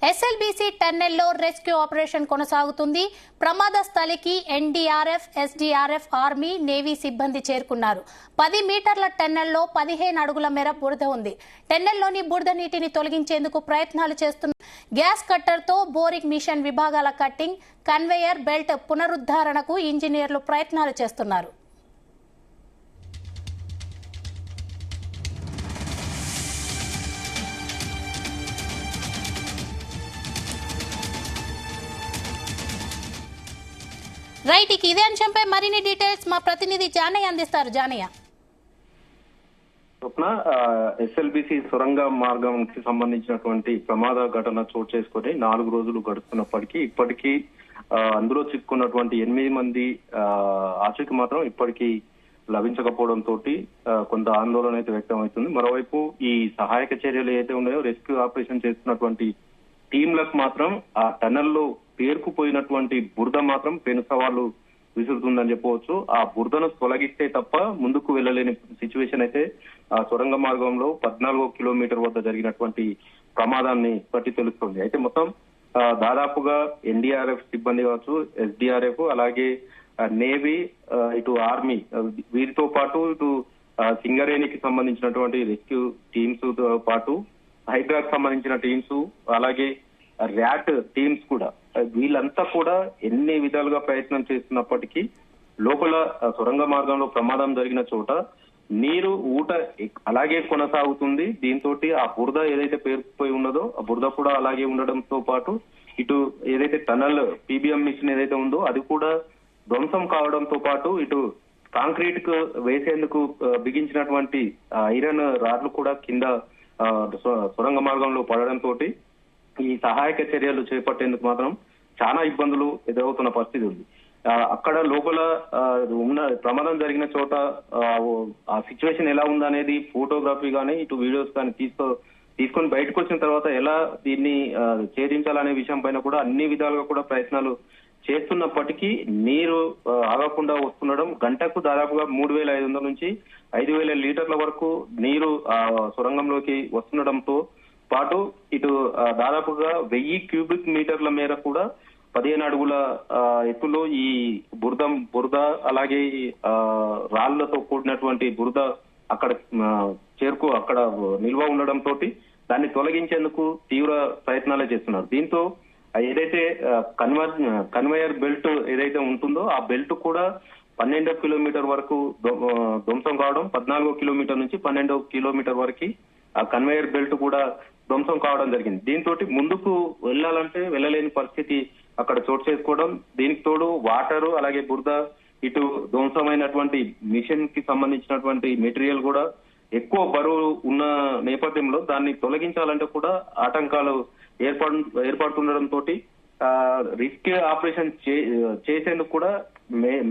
SLBC టన్నెల్లో rescue operation కొనసాగుతుంది. ప్రమాద స్థలికి NDRF, SDRF, army, navy సిబ్బంది చేరుకున్నారు. 10 మీటర్ల టన్నెల్లో 15 అడుగుల మేర బురద ఉంది. టన్నెల్లోని బురద నీటిని తొలగించేందుకు ప్రయత్నాలు చేస్తున్నారు. గ్యాస్ కట్టర్తో బోరింగ్ మిషన్ విభాగాల కట్టింగ్, కన్వేయర్ బెల్ట్ పునరుద్ధరణకు ఇంజనీర్లు ప్రయత్నాలు చేస్తున్నారు. రైట్, ఇదే అంశంపై మరిన్ని డీటెయిల్స్ మా ప్రతినిధి జానయ్య అందిస్తారు. జానయ్య, స్వప్న, ఎస్ఎల్బీసీ సొరంగ మార్గంకి సంబంధించినటువంటి ప్రమాద ఘటన చోటు చేసుకుని 4 రోజులు గడుస్తున్నప్పటికీ ఇప్పటికీ అందులో చిక్కున్నటువంటి 8 మంది ఆచూకీ మాత్రం ఇప్పటికీ లభించకపోవడంతో కొంత ఆందోళన అయితే వ్యక్తం అవుతుంది. మరోవైపు ఈ సహాయక చర్యలు ఏదైతే ఉన్నాయో, రెస్క్యూ ఆపరేషన్ చేస్తున్నటువంటి టీంలకు మాత్రం ఆ టన్నెల్లో పేరుకుపోయినటువంటి బురద మాత్రం పెను సవాళ్లు విసురుతుందని చెప్పవచ్చు. ఆ బురదను తొలగిస్తే తప్ప ముందుకు వెళ్ళలేని సిచ్యువేషన్ అయితే ఆ సొరంగ మార్గంలో 14 కిలోమీటర్ వద్ద జరిగినటువంటి ప్రమాదాన్ని బట్టి తెలుస్తుంది. అయితే మొత్తం దాదాపుగా ఎన్డీఆర్ఎఫ్ సిబ్బంది కావచ్చు, ఎస్డీఆర్ఎఫ్, అలాగే నేవీ, ఇటు ఆర్మీ, వీరితో పాటు ఇటు సింగరేణికి సంబంధించినటువంటి రెస్క్యూ టీమ్స్ తో పాటు హైడ్రాకు సంబంధించిన టీమ్స్, అలాగే ర్యాట్ టీమ్స్ కూడా, వీళ్ళంతా కూడా ఎన్ని విధాలుగా ప్రయత్నం చేస్తున్నప్పటికీ లోపల సొరంగ మార్గంలో ప్రమాదం జరిగిన చోట నీరు ఊట అలాగే కొనసాగుతుంది. దీంతో ఆ బురద ఏదైతే పేరుకుపోయి ఉన్నదో ఆ బురద కూడా అలాగే ఉండడంతో పాటు ఇటు ఏదైతే టనల్ పీబీఎం మిషన్ ఏదైతే ఉందో అది కూడా ధ్వంసం కావడంతో పాటు ఇటు కాంక్రీట్ కు వేసేందుకు బిగించినటువంటి ఐరన్ రాడ్లు కూడా కింద సొరంగ మార్గంలో పడడంతో ఈ సహాయక చర్యలు చేపట్టేందుకు మాత్రం చాలా ఇబ్బందులు ఎదురవుతున్న పరిస్థితి ఉంది. అక్కడ లోపల ఉన్న ప్రమాదం జరిగిన చోట ఆ సిచ్యువేషన్ ఎలా ఉందనేది ఫోటోగ్రఫీ కానీ ఇటు వీడియోస్ కానీ తీసుకొని బయటకు వచ్చిన తర్వాత ఎలా దీన్ని ఛేదించాలనే విషయం పైన కూడా అన్ని విధాలుగా కూడా ప్రయత్నాలు చేస్తున్నప్పటికీ నీరు ఆగకుండా వస్తుండడం, గంటకు దాదాపుగా 3,500 నుంచి 5,000 లీటర్ల వరకు నీరు సొరంగంలోకి వస్తుండడంతో పాటు ఇటు దాదాపుగా 1000 క్యూబిక్ మీటర్ల మేర కూడా 15 అడుగుల ఎత్తులో ఈ బురద అలాగే రాళ్లతో కూడినటువంటి బురద అక్కడ అక్కడ నిల్వ ఉండడంతో దాన్ని తొలగించేందుకు తీవ్ర ప్రయత్నాలే చేస్తున్నారు. దీంతో ఏదైతే కన్వేయర్ బెల్ట్ ఏదైతే ఉంటుందో ఆ బెల్ట్ కూడా 12 కిలోమీటర్ వరకు ధ్వంసం కావడం, 14 కిలోమీటర్ నుంచి 12 కిలోమీటర్ వరకు ఆ కన్వేయర్ బెల్ట్ కూడా ధ్వంసం కావడం జరిగింది. దీంతో ముందుకు వెళ్ళాలంటే వెళ్ళలేని పరిస్థితి అక్కడ చోటు చేసుకోవడం, దీనికి తోడు వాటరు అలాగే బురద, ఇటు ధ్వంసమైనటువంటి మిషన్ కి సంబంధించినటువంటి మెటీరియల్ కూడా ఎక్కువ బరువు ఉన్న నేపథ్యంలో దాన్ని తొలగించాలంటే కూడా ఆటంకాలు ఏర్పడుతుండడంతో రిస్క్ ఆపరేషన్ చేసేందుకు కూడా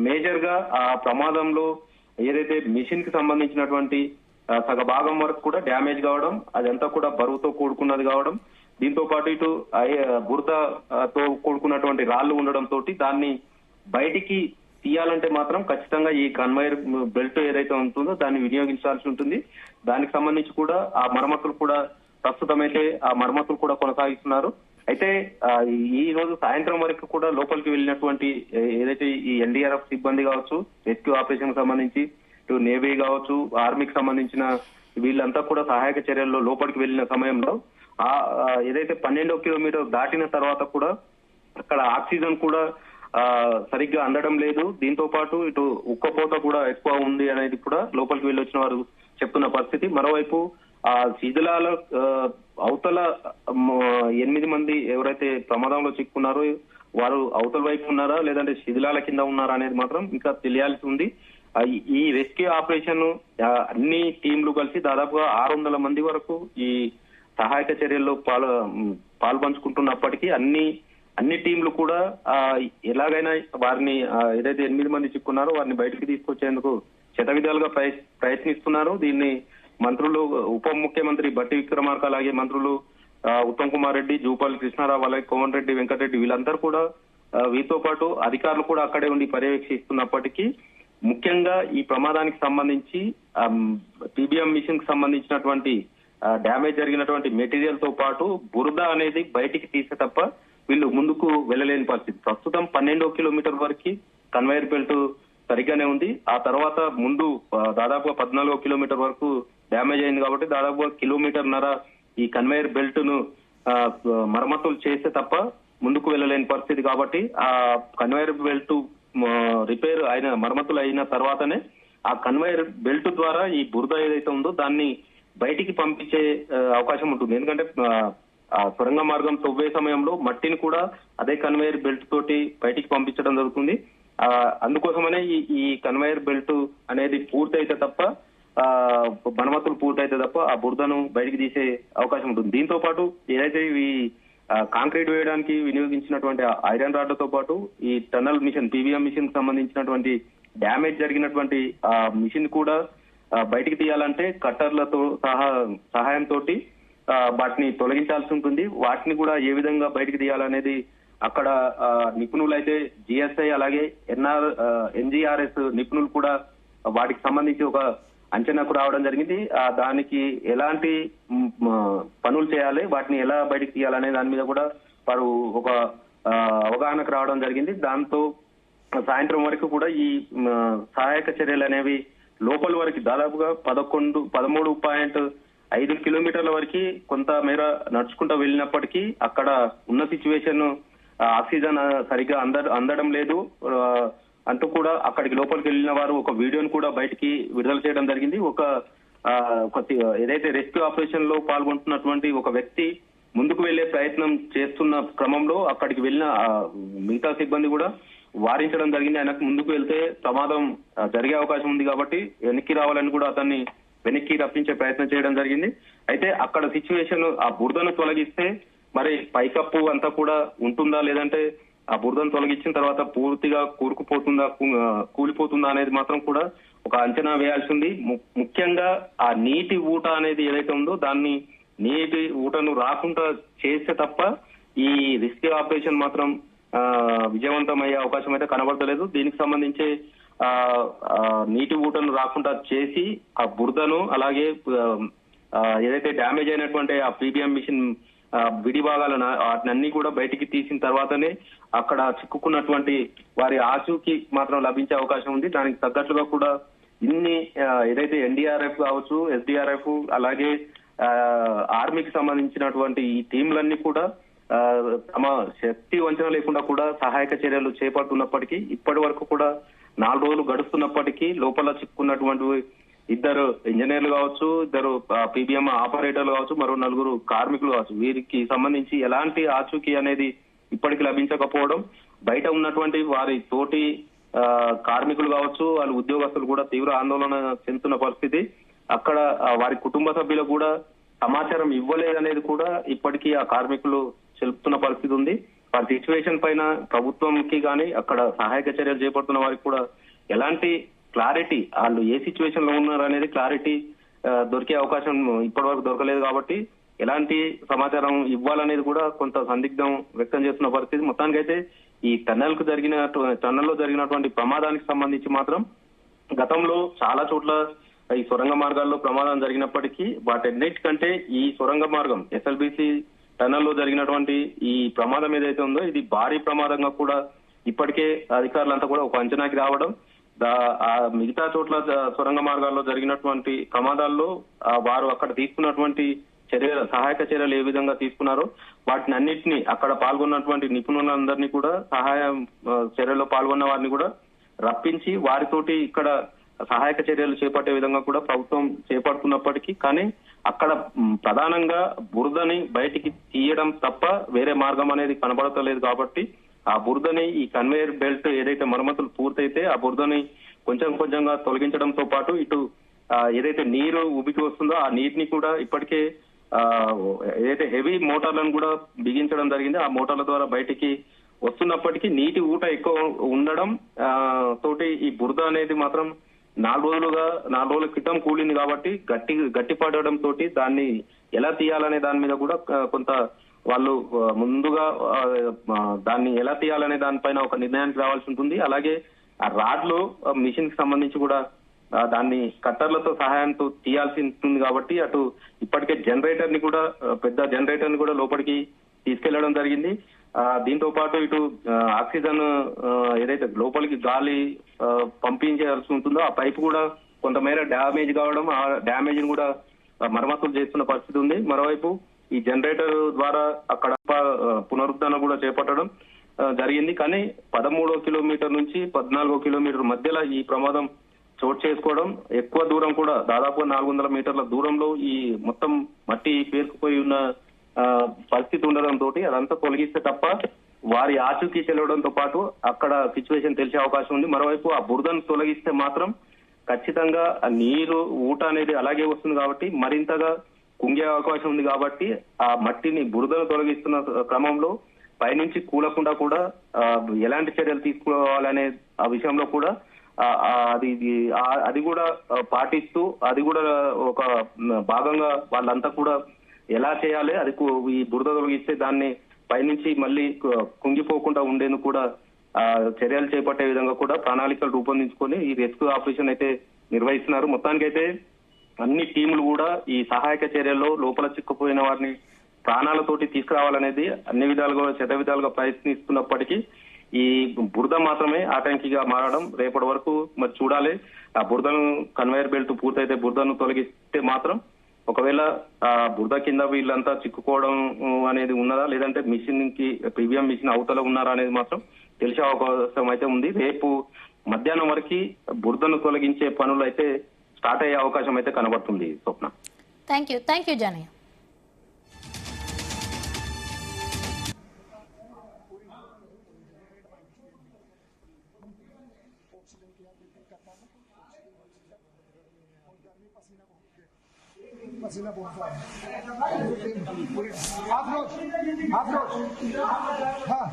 మేజర్ గా ఆ ప్రమాదంలో ఏదైతే మిషన్ కి సంబంధించినటువంటి సగ భాగం వరకు కూడా డ్యామేజ్ కావడం, అదంతా కూడా బరువుతో కూడుకున్నది కావడం, దీంతో పాటు ఇటు బురదతో కూడుకున్నటువంటి రాళ్లు ఉండడంతో దాన్ని బయటికి తీయాలంటే మాత్రం ఖచ్చితంగా ఈ కన్వేయర్ బెల్ట్ ఏదైతే ఉంటుందో దాన్ని వినియోగించాల్సి ఉంటుంది. దానికి సంబంధించి కూడా ఆ మరమ్మతులు కూడా ప్రస్తుతం అయితే ఆ మరమ్మతులు కూడా కొనసాగిస్తున్నారు. అయితే ఈ రోజు సాయంత్రం వరకు కూడా లోపలికి వెళ్ళినటువంటి ఏదైతే ఈ ఎన్డీఆర్ఎఫ్ సిబ్బంది కావచ్చు, రెస్క్యూ ఆపరేషన్ కి సంబంధించి ఇటు నేవీ కావచ్చు, ఆర్మీకి సంబంధించిన వీళ్ళంతా కూడా సహాయక చర్యల్లో లోపలికి వెళ్లిన సమయంలో ఏదైతే 12 కిలోమీటర్ దాటిన తర్వాత కూడా అక్కడ ఆక్సిజన్ కూడా సరిగ్గా అందడం లేదు. దీంతో పాటు ఇటు ఉక్కపోత కూడా ఎక్కువ ఉంది అనేది కూడా లోపలికి వెళ్ళి వచ్చిన వారు చెప్తున్న పరిస్థితి. మరోవైపు ఆ శిథిలాల అవతల 8 మంది ఎవరైతే ప్రమాదంలో చిక్కున్నారో వారు అవతల వైపు ఉన్నారా లేదంటే శిథిలాల కింద ఉన్నారా అనేది మాత్రం ఇంకా తెలియాల్సి ఉంది. ఈ రెస్క్యూ ఆపరేషన్ అన్ని టీంలు కలిసి దాదాపుగా 600 మంది వరకు ఈ సహాయక చర్యల్లో పాల్పంచుకుంటున్నప్పటికీ అన్ని టీంలు కూడా ఎలాగైనా వారిని ఏదైతే 8 మంది చిక్కున్నారో వారిని బయటికి తీసుకొచ్చేందుకు శతవిధాలుగా ప్రయత్నిస్తున్నారు. దీన్ని మంత్రులు, ఉప ముఖ్యమంత్రి బట్టి విక్రమార్క, అలాగే మంత్రులు ఉత్తమ్ కుమార్ రెడ్డి, జూపల్లి కృష్ణారావు, అలాగే కోమన్ రెడ్డి, వెంకటరెడ్డి వీళ్ళందరూ కూడా వీరితో పాటు అధికారులు కూడా అక్కడే ఉండి పర్యవేక్షిస్తున్నప్పటికీ ముఖ్యంగా ఈ ప్రమాదానికి సంబంధించి పీబీఎం మిషన్ కి సంబంధించినటువంటి డ్యామేజ్ జరిగినటువంటి మెటీరియల్ తో పాటు బురద అనేది బయటికి తీసే తప్ప వీళ్ళు ముందుకు వెళ్ళలేని పరిస్థితి. ప్రస్తుతం 12 కిలోమీటర్ వరకు కన్వేయర్ బెల్ట్ సరిగ్గానే ఉంది. ఆ తర్వాత ముందు దాదాపుగా 14 కిలోమీటర్ వరకు డ్యామేజ్ అయింది కాబట్టి దాదాపుగా కిలోమీటర్న్నర ఈ కన్వేయర్ బెల్ట్ ను మరమ్మతులు చేస్తే తప్ప ముందుకు వెళ్ళలేని పరిస్థితి. కాబట్టి ఆ కన్వేయర్ బెల్ట్ రిపేర్ అయిన మరమ్మతులు అయిన తర్వాతనే ఆ కన్వేయర్ బెల్ట్ ద్వారా ఈ బురద ఏదైతే ఉందో దాన్ని బయటికి పంపించే అవకాశం ఉంటుంది. ఎందుకంటే ఆ సొరంగ మార్గం తవ్వే సమయంలో మట్టిని కూడా అదే కన్వేయర్ బెల్ట్ తోటి బయటికి పంపించడం జరుగుతుంది. అందుకోసమనే ఈ కన్వేయర్ బెల్ట్ అనేది పూర్తయితే తప్ప మరమ్మతులు పూర్తయితే తప్ప ఆ బురదను బయటికి తీసే అవకాశం ఉంటుంది. దీంతో పాటు ఏదైతే ఈ కాంక్రీట్ వేయడానికి వినియోగించినటువంటి ఐరన్ రాడ్లతో పాటు ఈ టన్నల్ మిషన్ పీవీఎం మిషన్ కి సంబంధించినటువంటి డ్యామేజ్ జరిగినటువంటి ఆ మిషన్ కూడా బయటికి తీయాలంటే కట్టర్లతో సహాయంతో వాటిని తొలగించాల్సి ఉంటుంది. వాటిని కూడా ఏ విధంగా బయటికి తీయాలనేది అక్కడ నిపుణులు అయితే జిఎస్ఐ అలాగే ఎన్జిఆర్ఎస్ నిపుణులు కూడా వాటికి సంబంధించి ఒక అంచనాకు రావడం జరిగింది. దానికి ఎలాంటి పనులు చేయాలి, వాటిని ఎలా బయటికి తీయాలనే దాని మీద కూడా వారు ఒక అవగాహనకు రావడం జరిగింది. దాంతో సాయంత్రం వరకు కూడా ఈ సహాయక చర్యలు అనేవి లోపల వరకు దాదాపుగా 13.5 కిలోమీటర్ల వరకు కొంత మేర నడుచుకుంటూ వెళ్ళినప్పటికీ అక్కడ ఉన్న సిచ్యువేషన్ ఆక్సిజన్ సరిగ్గా అందడం లేదు అంటూ కూడా అక్కడికి లోపలికి వెళ్ళిన వారు ఒక వీడియోను కూడా బయటికి విడుదల చేయడం జరిగింది. ఏదైతే రెస్క్యూ ఆపరేషన్ లో పాల్గొంటున్నటువంటి ఒక వ్యక్తి ముందుకు వెళ్లే ప్రయత్నం చేస్తున్న క్రమంలో అక్కడికి వెళ్ళిన మిగతా సిబ్బంది కూడా వారించడం జరిగింది. ఆయనకు ముందుకు వెళ్తే ప్రమాదం జరిగే అవకాశం ఉంది కాబట్టి వెనక్కి రావాలని కూడా అతన్ని వెనక్కి రప్పించే ప్రయత్నం చేయడం జరిగింది. అయితే అక్కడ సిచ్యువేషన్ ఆ బురదను తొలగిస్తే మరి పైకప్పు అంతా కూడా ఉంటుందా, లేదంటే ఆ బురదను తొలగించిన తర్వాత పూర్తిగా కూలిపోతుందా అనేది మాత్రం కూడా ఒక అంచనా వేయాల్సి ఉంది. ముఖ్యంగా ఆ నీటి ఊట అనేది ఏదైతే ఉందో దాన్ని నీటి ఊటను రాకుండా చేస్తే తప్ప ఈ రెస్క్యూ ఆపరేషన్ మాత్రం విజయవంతమయ్యే అవకాశం అయితే కనబడతలేదు. దీనికి సంబంధించి నీటి ఊటను రాకుండా చేసి ఆ బురదను అలాగే ఏదైతే డ్యామేజ్ అయినటువంటి ఆ పీబీఎం మిషన్ విడి భాగాలను వాటిని కూడా బయటికి తీసిన తర్వాతనే అక్కడ చిక్కుకున్నటువంటి వారి ఆచూకీ మాత్రం లభించే అవకాశం ఉంది. దానికి తగ్గట్లుగా కూడా ఇన్ని ఏదైతే ఎన్డీఆర్ఎఫ్ కావచ్చు, ఎస్డీఆర్ఎఫ్ అలాగే ఆర్మీకి సంబంధించినటువంటి ఈ టీంలన్నీ కూడా తమ శక్తి వంచన లేకుండా కూడా సహాయక చర్యలు చేపడుతున్నప్పటికీ ఇప్పటి వరకు కూడా 4 రోజులు గడుస్తున్నప్పటికీ లోపల చిక్కుకున్నటువంటి 2 ఇంజనీర్లు కావచ్చు, 2 పీబీఎం ఆపరేటర్లు కావచ్చు, మరో 4 కార్మికులు కావచ్చు, వీరికి సంబంధించి ఎలాంటి ఆచూకీ అనేది ఇప్పటికి లభించకపోవడం, బయట ఉన్నటువంటి వారి తోటి కార్మికులు కావచ్చు, వాళ్ళ ఉద్యోగస్తులు కూడా తీవ్ర ఆందోళన చెందుతున్న పరిస్థితి. అక్కడ వారి కుటుంబ సభ్యులకు కూడా సమాచారం ఇవ్వలేదనేది కూడా ఇప్పటికీ ఆ కార్మికులు చెల్పుతున్న పరిస్థితి ఉంది. వారి సిచ్యువేషన్ పైన ప్రభుత్వంకి కానీ అక్కడ సహాయక చర్యలు చేపడుతున్న వారికి కూడా ఎలాంటి క్లారిటీ, వాళ్ళు ఏ సిచ్యువేషన్ లో ఉన్నారు అనేది క్లారిటీ దొరికే అవకాశం ఇప్పటి వరకు దొరకలేదు. కాబట్టి ఎలాంటి సమాచారం ఇవ్వాలనేది కూడా కొంత సందిగ్ధం వ్యక్తం చేస్తున్న పరిస్థితి. మొత్తానికైతే ఈ టన్నల్లో జరిగినటువంటి ప్రమాదానికి సంబంధించి మాత్రం గతంలో చాలా చోట్ల ఈ సొరంగ మార్గాల్లో ప్రమాదం జరిగినప్పటికీ వాటన్నిటికంటే ఈ సొరంగ మార్గం ఎస్ఎల్బిసి టన్నల్లో జరిగినటువంటి ఈ ప్రమాదం ఏదైతే ఉందో ఇది భారీ ప్రమాదంగా కూడా ఇప్పటికే అధికారులంతా కూడా ఒక అంచనాకి రావడం, ఆ మిగతా చోట్ల సొరంగ మార్గాల్లో జరిగినటువంటి ప్రమాదాల్లో వారు అక్కడ తీసుకున్నటువంటి సహాయక చర్యలు ఏ విధంగా తీసుకున్నారో వాటిని అన్నింటినీ అక్కడ పాల్గొన్నటువంటి నిపుణులందరినీ కూడా సహాయం చర్యల్లో పాల్గొన్న వారిని కూడా రప్పించి వారితోటి ఇక్కడ సహాయక చర్యలు చేపట్టే విధంగా కూడా ప్రభుత్వం చేపడుతున్నప్పటికీ కానీ అక్కడ ప్రధానంగా బురదని బయటికి తీయడం తప్ప వేరే మార్గం అనేది కనబడతలేదు. కాబట్టి ఆ బురదని ఈ కన్వేయర్ బెల్ట్ ఏదైతే మరమ్మతులు పూర్తయితే ఆ బురదని కొంచెంగా తొలగించడంతో పాటు ఇటు ఏదైతే నీరు ఉబికి వస్తుందో ఆ నీటిని కూడా ఇప్పటికే ఏదైతే హెవీ మోటార్లను కూడా బిగించడం జరిగింది. ఆ మోటార్ల ద్వారా బయటికి వస్తున్నప్పటికీ నీటి ఊట ఎక్కువ ఉండడం తోటి ఈ బురద అనేది మాత్రం 4 రోజుల క్రితం కూలింది కాబట్టి గట్టి పడడం తోటి దాన్ని ఎలా తీయాలనే దాని మీద కూడా కొంత వాళ్ళు ముందుగా దాన్ని ఎలా తీయాలనే దానిపైన ఒక నిర్ణయానికి రావాల్సి ఉంటుంది. అలాగే ఆ రాడ్లు మిషన్ కి సంబంధించి కూడా దాన్ని కట్టర్లతో సహాయంతో తీయాల్సి ఉంటుంది కాబట్టి అటు ఇప్పటికే జనరేటర్ ని కూడా పెద్ద జనరేటర్ ని కూడా లోపలికి తీసుకెళ్లడం జరిగింది. దీంతో పాటు ఇటు ఆక్సిజన్ ఏదైతే లోపలికి గాలి పంపించాల్సి ఉంటుందో ఆ పైపు కూడా కొంతమేర డ్యామేజ్ కావడం, ఆ డ్యామేజ్ ని కూడా మరమ్మతులు చేస్తున్న పరిస్థితి ఉంది. మరోవైపు ఈ జనరేటర్ ద్వారా అక్కడ పునరుద్ధరణ కూడా చేపట్టడం జరిగింది. కానీ 13 కిలోమీటర్ నుంచి 14 కిలోమీటర్ మధ్యలో ఈ ప్రమాదం చోటు చేసుకోవడం, ఎక్కువ దూరం కూడా దాదాపు 400 మీటర్ల దూరంలో ఈ మొత్తం మట్టి పేరుకుపోయి ఉన్న పరిస్థితి ఉండడంతో అదంతా తొలగిస్తే తప్ప వారి ఆచూకీ తెలవడంతో పాటు అక్కడ సిచ్యువేషన్ తెలిసే అవకాశం ఉంది. మరోవైపు ఆ బురదను తొలగిస్తే మాత్రం ఖచ్చితంగా నీరు ఊట అనేది అలాగే వస్తుంది కాబట్టి మరింతగా కుంగే అవకాశం ఉంది. కాబట్టి ఆ మట్టిని బురదను తొలగిస్తున్న క్రమంలో పైనుంచి కూలకుండా కూడా ఎలాంటి చర్యలు తీసుకోవాలనే ఆ విషయంలో కూడా అది కూడా పాటిస్తూ అది కూడా ఒక భాగంగా వాళ్ళంతా కూడా ఎలా చేయాలి, అది ఈ బురద తొలగిస్తే దాన్ని పైనుంచి మళ్ళీ కుంగిపోకుండా ఉండేందుకు కూడా చర్యలు చేపట్టే విధంగా కూడా ప్రణాళికలు రూపొందించుకొని ఈ రెస్క్యూ ఆపరేషన్ అయితే నిర్వహిస్తున్నారు. మొత్తానికైతే అన్ని టీములు కూడా ఈ సహాయక చర్యల్లో లోపల చిక్కుపోయిన వారిని ప్రాణాలతోటి తీసుకురావాలనేది అన్ని విధాలుగా విధాలుగా ప్రయత్నిస్తున్నప్పటికీ ఈ బురద మాత్రమే ఆటంకిగా మారడం రేపటి వరకు మరి చూడాలి. ఆ బురదను కన్వేయర్ బెల్ట్ పూర్తయితే బురదను తొలగిస్తే మాత్రం ఒకవేళ ఆ బురద కింద వీళ్ళంతా చిక్కుకోవడం అనేది ఉన్నదా, లేదంటే మిషన్ కి ప్రీవియం మిషన్ అవతల ఉన్నారా అనేది మాత్రం తెలిసే అవకాశం అయితే ఉంది. రేపు మధ్యాహ్నం వరకు బురదను తొలగించే పనులు అయితే స్టార్ట్ అయ్యే అవకాశం అయితే కనబడుతుంది. స్వప్న, థ్యాంక్ యూ జానయ్య. पसीना बहुत हाँ,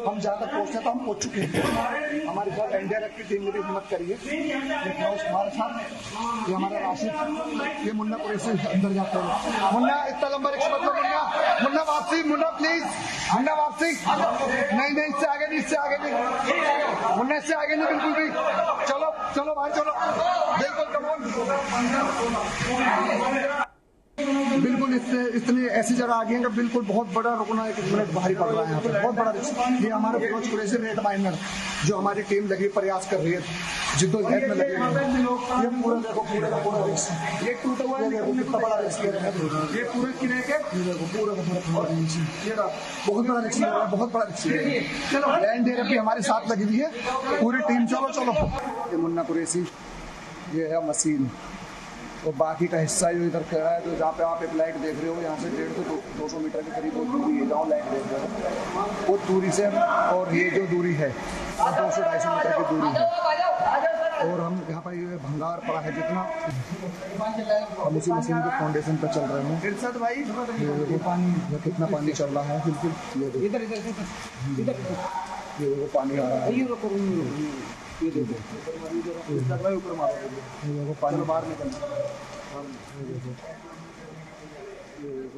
हम जहाँ तक पहुँचे तो हम पहुँच चुके हैं. हमारे साथ एनडीआरएफ की टीम ने भी हिम्मत करी है. हमारे साथ ये हमारा राशिद, ये मुन्ना पुलिस अंदर जाते हैं. मुन्ना इतना लंबा रिक्शा मतलब मुन्ना वापसी, मुन्ना प्लीज, मुन्ना वापसी. नहीं इससे आगे नहीं, इससे आगे नहीं मुन्ना, इससे आगे नहीं बिल्कुल भी. चलो चलो भाई चलो, बिल्कुल कमोन. बिल्कुल इतनी ऐसी जगह आ गई है कि बिल्कुल बहुत बड़ा रुकना 1 मिनट भारी पड़ रहा है. यहाँ पे बहुत बड़ा रिस्क. ये हमारे फिरोज कुरैशी रेड माइनर जो हमारी टीम लगी प्रयास कर रही है, जिद्दोजहद में लगी है. ये पूरा देखो, पूरा रिस्क. ये टूटा हुआ है, देखो कितना बड़ा रिस्क है. ये पूरे किले के देखो पूरा ये बहुत बड़ा रिस्क है, बहुत बड़ा रिस्क है. लैंड एरिया भी हमारे साथ लगी हुई है पूरी टीम. चलो चलो. ये मुन्ना कुरैशी, ये है मशीन, तो बाकी का हिस्सा जो इधर खड़ा है, तो जहाँ पे आप एक लाइट देख रहे हो, यहाँ से 150-200 मीटर के करीब वो दूरी है, जहाँ लाइट देख रहे हो वो दूरी से, और ये जो दूरी है 200-250 मीटर की दूरी है. और हम यहाँ पर ये भंगार पड़ा है जितना, हम उसी मशीन के फाउंडेशन पर चल रहे हैं. भाई ये पानी, कितना पानी चल रहा है. बिल्कुल ये देखो पानी आ रहा है. ये देखो ऊपर मारो, पानी बाहर निकल.